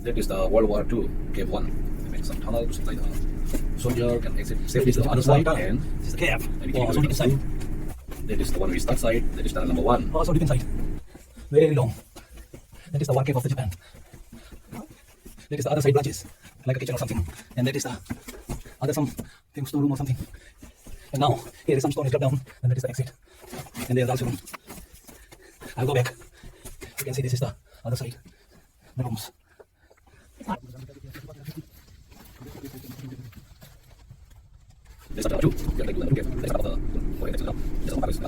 That is the Ww2 cave one. They make some tunnels like the soldier can exit safely to the other side, and This is the cave. everything Oh, so will deep inside. that is the one we start side. That is tunnel number 1. Oh, so deep inside. Very long. That is the one cave of the Japan. That is the other side branches, like a kitchen or something. And that is the other some storeroom or something. And now here is some stone is dropped down, and that is the exit. And there is also room. I'll go back. You can see this is the other side. The rooms. This is tunnel 2. Just like the cave. That's about the way that's up. Just about this.